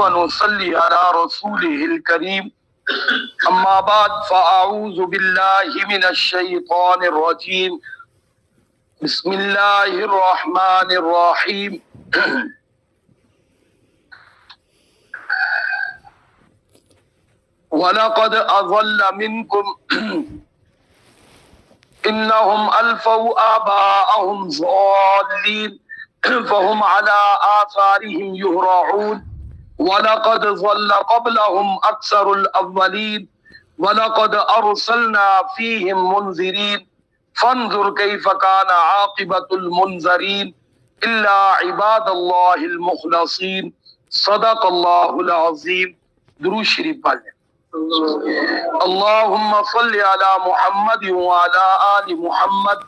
ونصلي على رسوله الكريم أما بعد فأعوذ بالله من الشيطان الرجيم بسم الله الرحمن الرحيم وَلَقَدْ أَضَلَّ مِنْكُمْ إِنَّهُمْ أَلْفَوْا آبَاءَهُمْ ضَالِّينَ فَهُمْ عَلَى آثَارِهِمْ يُهْرَعُونَ وَلَقَدْ ضَلَّ قَبْلَهُمْ أَكْثَرُ الْأَوَّلِينَ وَلَقَدْ أَرْسَلْنَا فِيهِمْ مُنذِرِينَ فَانظُرْ كَيْفَ كَانَ عَاقِبَةُ الْمُنذَرِينَ إِلَّا عِبَادَ اللَّهِ الْمُخْلَصِينَ صدق اللہ العظیم۔ درود شریف پڑھ لیں۔ اللہم صل علی محمد وعلی آل محمد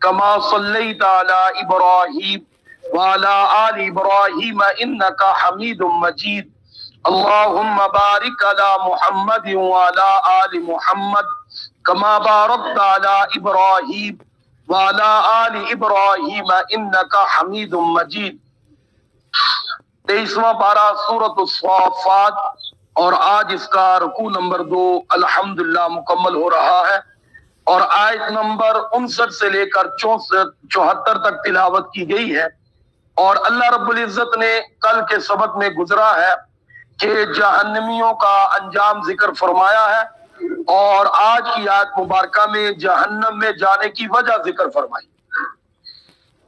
کما صلیت علی ابراہیم وعلی آل ابراہیم انکا حمید مجید۔ اللہم بارک علی محمد وعلی آل محمد کما بارکت علی ابراہیم وعلی آل ابراہیم انکا حمید مجید۔ 23واں پارہ سورۃ الصافات، اور آج اس کا رکوع نمبر 2 الحمدللہ مکمل ہو رہا ہے، اور آیت نمبر 59 سے لے کر 74 تک تلاوت کی گئی ہے۔ اور اللہ رب العزت نے کل کے سبق میں گزرا ہے کہ جہنمیوں کا انجام ذکر فرمایا ہے، اور آج کی آیت مبارکہ میں جہنم میں جانے کی وجہ ذکر فرمائی،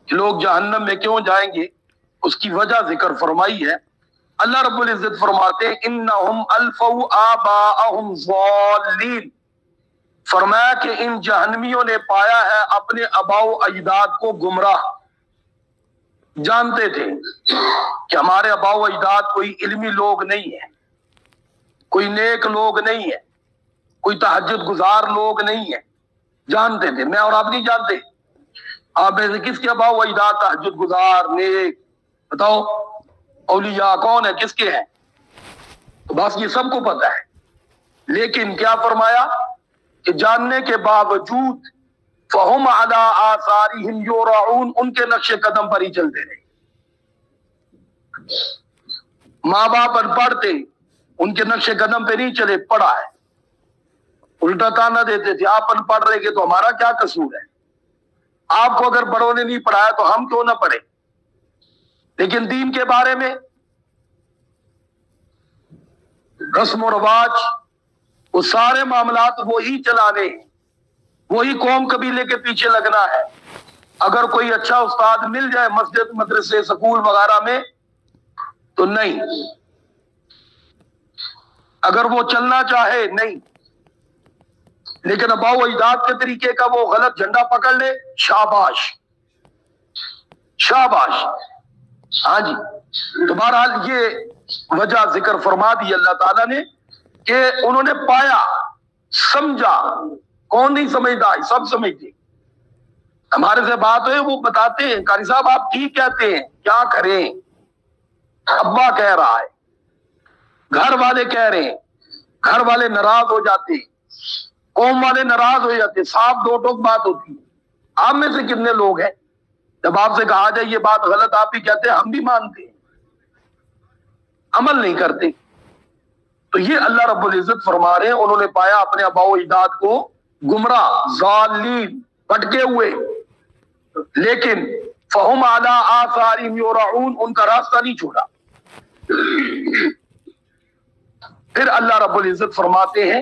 لوگ جہنم میں کیوں جائیں گے اس کی وجہ ذکر فرمائی ہے۔ اللہ رب العزت فرماتے ہیں انہم الفوا آباءہم ضالین، فرمایا کہ ان جہنمیوں نے پایا ہے اپنے آباء و اجداد کو گمراہ۔ جانتے تھے کہ ہمارے آباء و اجداد کوئی علمی لوگ نہیں ہیں، کوئی نیک لوگ نہیں ہیں، کوئی تہجد گزار لوگ نہیں ہیں، جانتے تھے۔ میں اور آپ نہیں جانتے؟ آپ میں سے کس کے آباء و اجداد تہجد گزار نیک؟ بتاؤ اولیاء کون ہے، کس کے ہیں؟ تو بس یہ سب کو پتہ ہے، لیکن کیا فرمایا کہ جاننے کے باوجود فَهُمْ عَلَىٰ آثَارِهِمْ يُهْرَعُونَ، ان کے نقش قدم پر ہی چلتے رہے۔ ماں باپ ان پڑھ تھے، ان کے نقش قدم پہ نہیں چلے، پڑھا ہے، الٹا تانا دیتے تھے آپ ان پڑھ رہے گے تو ہمارا کیا قصور ہے؟ آپ کو اگر بڑوں نے نہیں پڑھایا تو ہم کیوں نہ پڑھیں؟ لیکن دین کے بارے میں رسم و رواج، وہ سارے معاملات وہی چلانے ہیں، وہی قوم قبیلے کے پیچھے لگنا ہے۔ اگر کوئی اچھا استاد مل جائے مسجد مدرسے سکول وغیرہ میں تو نہیں، اگر وہ چلنا چاہے نہیں، لیکن آباء و اجداد کے طریقے کا وہ غلط جھنڈا پکڑ لے، شاباش شاباش۔ ہاں جی، تو بہرحال یہ وجہ ذکر فرما دی اللہ تعالیٰ نے کہ انہوں نے پایا، سمجھا۔ کون نہیں سمجھتا؟ سب سمجھتے۔ ہمارے سے بات ہوئے وہ بتاتے ہیں قاری صاحب آپ ٹھیک کہتے ہیں، کیا کریں؟ ابا کہہ رہا ہے، گھر والے کہہ رہے ہیں، گھر والے ناراض ہو جاتے ہیں، قوم والے ناراض ہو جاتے ہیں، صاف دو ٹوک بات ہوتی ہے۔ آپ میں سے کتنے لوگ ہیں جب آپ سے کہا جائے یہ بات غلط آپ بھی کہتے ہیں ہم بھی مانتے ہیں، عمل نہیں کرتے؟ تو یہ اللہ رب العزت فرما رہے ہیں انہوں نے پایا اپنے آباء و اجداد کو گمراہ، ضالین، بھٹکے ہوئے، لیکن فہم علی آثارہم یہرعون، ان کا راستہ نہیں چھوڑا۔ پھر اللہ رب العزت فرماتے ہیں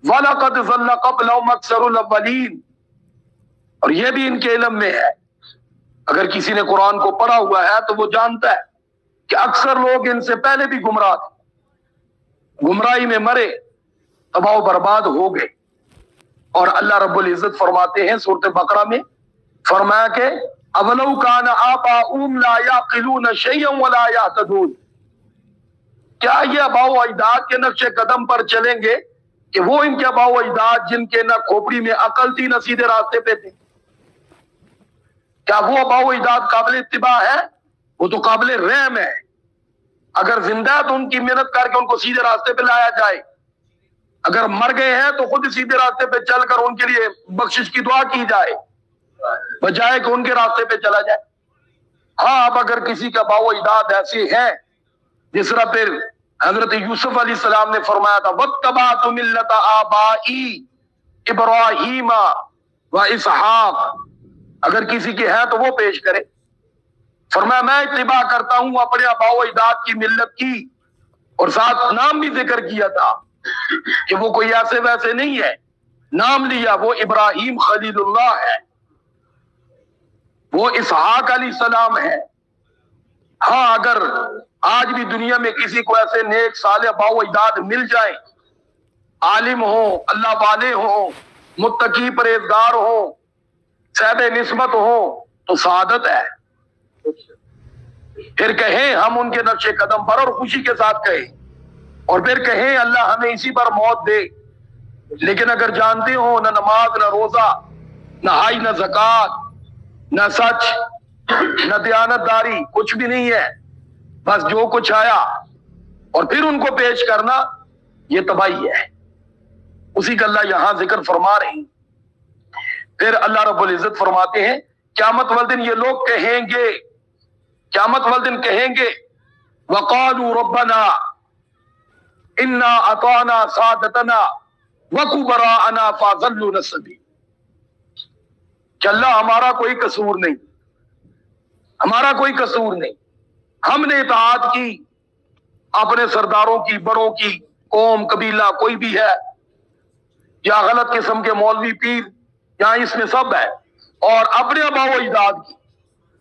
وَلَقَدْ ضَلَّ قَبْلَهُمْ أَكْثَرُ الْأَوَّلِينَ، اور یہ بھی ان کے علم میں ہے، اگر کسی نے قرآن کو پڑھا ہوا ہے تو وہ جانتا ہے کہ اکثر لوگ ان سے پہلے بھی گمراہ تھے، گمراہی میں مرے، تباہ و برباد ہو گئے۔ اور اللہ رب العزت فرماتے ہیں سورۃ بقرہ میں، فرمایا کہ اَوَلَوْ كَانَ آبَاؤُهُمْ لَا يَعْقِلُونَ شَيْئًا وَلَا يَهْتَدُونَ، کیا یہ آباء و اجداد کے نقش قدم پر چلیں گے کہ وہ ان کے آباء و اجداد جن کے نہ کھوپڑی میں عقل تھی نہ سیدھے راستے پہ تھے؟ کیا وہ آباء و اجداد قابل اتباع ہے؟ وہ تو قابل رحم ہے، اگر زندہ ہے تو ان کی محنت کر کے ان کو سیدھے راستے پہ لایا جائے، اگر مر گئے ہیں تو خود سیدھے راستے پہ چل کر ان کے لیے بخشش کی دعا کی جائے بجائے کہ ان کے راستے پہ چلا جائے۔ ہاں اب اگر کسی کا آباء و اجداد ایسے ہیں جس طرح پھر حضرت یوسف علیہ السلام نے فرمایا تھا واتبعت ملۃ آبائی ابراہیم و اسحاق، اگر کسی کی ہے تو وہ پیش کرے۔ فرمایا میں اتباع کرتا ہوں اپنے آباء و اجداد کی ملت کی، اور ساتھ نام بھی ذکر کیا تھا کہ وہ کوئی ایسے ویسے نہیں ہے، نام لیا وہ ابراہیم خلیل اللہ ہے، وہ اسحاق علیہ السلام ہے۔ ہاں اگر آج بھی دنیا میں کسی کو ایسے نیک صالح آباء و اجداد مل جائیں، عالم ہوں، اللہ والے ہوں، متقی پرہیزگار ہوں، صاحب نسبت ہوں، تو سعادت ہے۔ پھر کہیں ہم ان کے نقش قدم پر، اور خوشی کے ساتھ کہیں، اور پھر کہیں اللہ ہمیں اسی پر موت دے۔ لیکن اگر جانتے ہو نہ نماز نہ روزہ نہ حج نہ زکوٰۃ نہ سچ نہ دیانت داری، کچھ بھی نہیں ہے، بس جو کچھ آیا اور پھر ان کو پیش کرنا، یہ تباہی ہے۔ اسی کا اللہ یہاں ذکر فرما رہے ہیں۔ پھر اللہ رب العزت فرماتے ہیں قیامت والدن یہ لوگ کہیں گے، قیامت والدن کہیں گے وقالوا ربنا انا اطعنا سادتنا وکبراءنا فاضلونا السبیل، کہ اللہ ہمارا کوئی قصور نہیں، ہمارا کوئی قصور نہیں، ہم نے اطاعت کی اپنے سرداروں کی، بڑوں کی، قوم قبیلہ کوئی بھی ہے یا غلط قسم کے مولوی پیر، یہاں اس میں سب ہے، اور اپنے آباء و اجداد کی،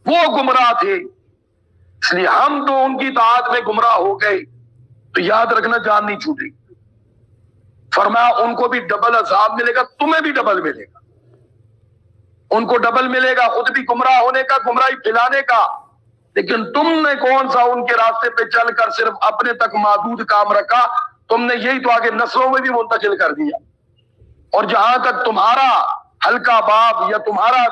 وہ گمراہ تھے، اس لیے ہم تو ان کی اطاعت میں گمراہ ہو گئے، تو یاد رکھنا جان نہیں چھوٹے۔ فرمایا ان کو بھی ڈبل عذاب ملے گا، تمہیں بھی ڈبل ملے گا، ان کو ڈبل ملے گا، خود بھی گمراہ ہونے کا، گمراہی پھیلانے کا، لیکن تم نے کون سا ان کے راستے پہ چل کر صرف اپنے تک محدود کام رکھا، تم نے یہی تو آگے نسلوں میں بھی منتقل کر دیا، اور جہاں تک تمہارا ہلکا باب یا تمہارا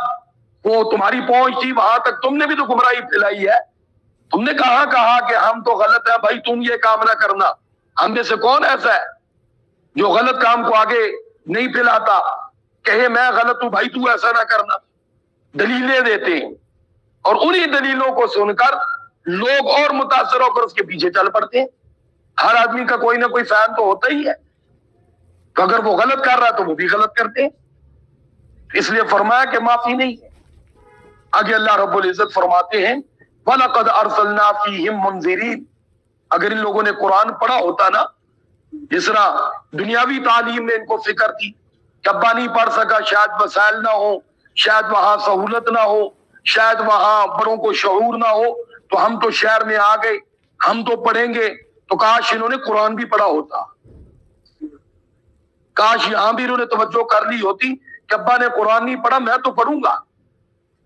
وہ تمہاری پہنچ تھی، وہاں تک تم نے بھی تو گمراہی پھیلائی ہے۔ تم نے کہا کہ ہم تو غلط ہے بھائی، تم یہ کام نہ کرنا، ہم میں سے کون ایسا ہے جو غلط کام کو آگے نہیں پھیلاتا، کہے میں غلط ہوں بھائی تو ایسا نہ کرنا، دلیلیں دیتے ہیں، اور انہی دلیلوں کو سن کر لوگ اور متاثر ہو کر اس کے پیچھے چل پڑتے ہیں۔ ہر آدمی کا کوئی نہ کوئی فین تو ہوتا ہی ہے، تو اگر وہ غلط کر رہا ہے تو وہ بھی غلط کرتے ہیں، اس لیے فرمایا کہ معافی نہیں ہے۔ آگے اللہ رب العزت فرماتے ہیں وَلَقَدْ أَرْسَلْنَا فِيهِمْ مُنذِرِينَ، اگر ان لوگوں نے قرآن پڑھا ہوتا نا، جس طرح دنیاوی تعلیم میں ان کو فکر تھی کہ ابا نہیں پڑھ سکا، شاید وسائل نہ ہو، شاید وہاں سہولت نہ ہو، شاید وہاں بڑوں کو شعور نہ ہو، تو ہم تو شہر میں آ گئے، ہم تو پڑھیں گے، تو کاش انہوں نے قرآن بھی پڑھا ہوتا، کاش یہاں بھی انہوں نے توجہ کر لی ہوتی کہ ابا نے قرآن نہیں پڑھا میں تو پڑھوں گا،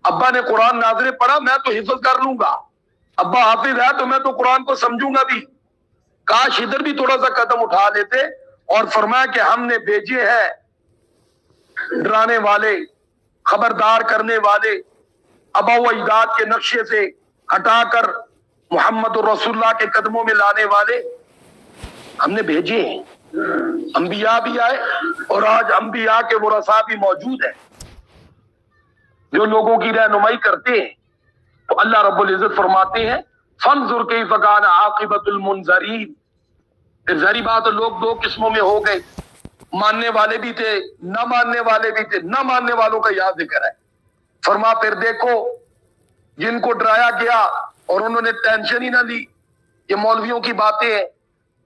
ابا نے قرآن ناظر پڑھا میں تو حفظ کر لوں گا، ابا حافظ ہے تو میں تو قرآن کو سمجھوں گا بھی، کاش ادھر بھی تھوڑا سا قدم اٹھا لیتے، اور فرمایا کہ ہم نے بھیجے ہیں ڈرانے والے، خبردار کرنے والے، آباء و اجداد کے نقشے سے ہٹا کر محمد رسول اللہ کے قدموں میں لانے والے، ہم نے بھیجے ہیں، انبیاء بھی آئے، اور آج انبیاء کے ورثاء بھی موجود ہیں جو لوگوں کی رہنمائی کرتے ہیں۔ تو اللہ رب العزت فرماتے ہیں فانظر کیف کان عاقبۃ المنذرین، پھر ظاہری بات ہے لوگ دو قسموں میں ہو گئے، ماننے والے بھی تھے، نہ ماننے والے بھی تھے، نہ ماننے والوں کا یاد ذکر ہے۔ فرما پھر دیکھو جن کو ڈرایا گیا اور انہوں نے ٹینشن ہی نہ لی، یہ مولویوں کی باتیں ہیں،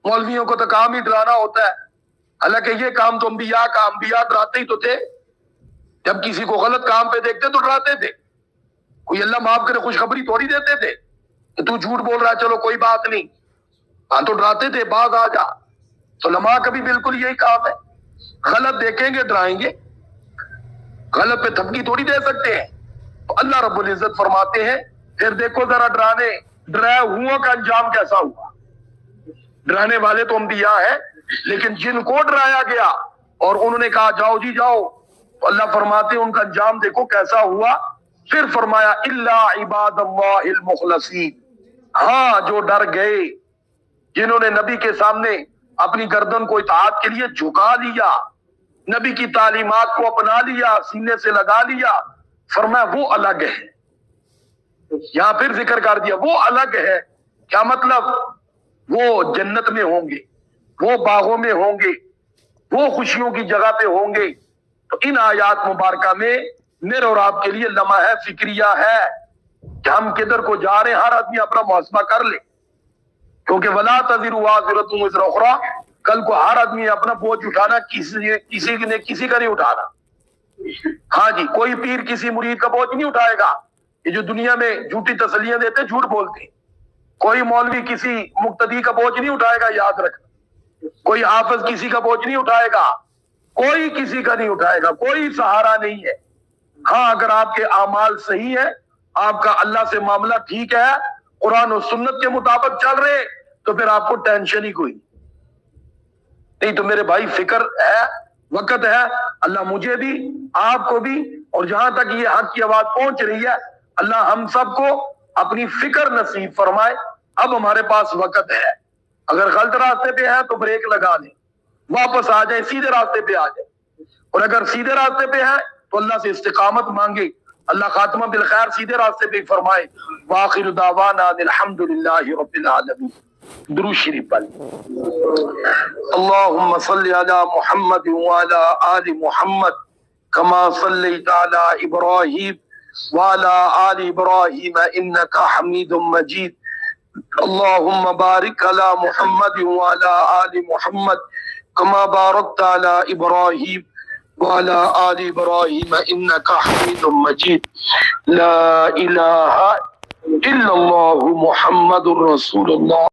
مولویوں کو تو کام ہی ڈرانا ہوتا ہے، حالانکہ یہ کام تو انبیاء کا، انبیاء ڈراتے ہی تو تھے، جب کسی کو غلط کام پہ دیکھتے تو ڈراتے تھے، کوئی اللہ معاف کرے خوشخبری تھوڑی دیتے تھے کہ تو جھوٹ بول رہا ہے چلو کوئی بات نہیں، ہاں تو ڈراتے تھے باز آ جا۔ تو علماء کا بھی بالکل یہی کام ہے، غلط دیکھیں گے ڈرائیں گے، غلط پہ تھپکی تھوڑی دے سکتے ہیں۔ تو اللہ رب العزت فرماتے ہیں پھر دیکھو ذرا ڈرائے ہوا کا انجام کیسا ہوا۔ ڈرانے والے تو انبیاء ہیں، لیکن جن کو ڈرایا گیا اور انہوں نے کہا جاؤ جی جاؤ، تو اللہ فرماتے ہیں ان کا انجام دیکھو کیسا ہوا۔ پھر فرمایا الا عباد اللہ المخلصین، ہاں جو ڈر گئے، جنہوں نے نبی کے سامنے اپنی گردن کو اطاعت کے لیے جھکا لیا، نبی کی تعلیمات کو اپنا لیا، سینے سے لگا لیا، فرمایا وہ الگ ہے۔ یہاں پھر ذکر کر دیا وہ الگ ہے، کیا مطلب؟ وہ جنت میں ہوں گے، وہ باغوں میں ہوں گے، وہ خوشیوں کی جگہ پہ ہوں گے۔ تو ان آیات مبارکہ میں میرے اور آپ کے لیے لمحہ فکریہ ہے کہ ہم کدھر کو جا رہے ہیں، ہر آدمی اپنا محاسبہ کر لے، کیونکہ وَلَا تَزِرُ وَازِرَةٌ وِزْرَ أُخْرَىٰ، کل کو ہر آدمی اپنا بوجھ اٹھانا، کسی نے کسی کا نہیں اٹھانا۔ ہاں جی، کوئی پیر کسی مرید کا بوجھ نہیں اٹھائے گا۔ یہ جو دنیا میں جھوٹی تسلیاں دیتے ہیں، جھوٹ بولتے ہیں۔ کوئی مولوی کسی مقتدی کا بوجھ نہیں اٹھائے گا، یاد رکھنا۔ کوئی حافظ کسی کا بوجھ نہیں اٹھائے گا، کوئی کسی کا نہیں اٹھائے گا، کوئی سہارا نہیں ہے۔ ہاں، اگر آپ کے اعمال صحیح ہے، آپ کا اللہ سے معاملہ ٹھیک ہے، قرآن و سنت کے مطابق چل رہے، تو پھر آپ کو ٹینشن ہی کوئی نہیں۔ تو میرے بھائی، فکر ہے، وقت ہے، اللہ مجھے بھی، آپ کو بھی، اور جہاں تک یہ حق کی آواز پہنچ رہی ہے، اللہ ہم سب کو اپنی فکر نصیب فرمائے۔ اب ہمارے پاس وقت ہے، اگر غلط راستے پہ ہے تو بریک لگا دیں، واپس آ جائیں، سیدھے راستے پہ آ جائیں، اور اگر سیدھے راستے پہ ہے تو اللہ سے استقامت مانگے، اللہ خاتمہ بالخیر سیدھے راستے پہ فرمائے۔ وآخر دعوانا الحمدللہ رب العالمین۔ درود شریف پڑھ۔ اللہم صلی علی محمد وعلی آل محمد کما صلیت علی ابراہیم وعلی آل ابراہیم انک حمید مجید۔ اللہم بارک علی محمد وعلی آل محمد کما بارکت علی ابراہیم وعلی آل ابراہیم انک حمید مجید۔ لا الہ الا اللہ محمد رسول اللہ۔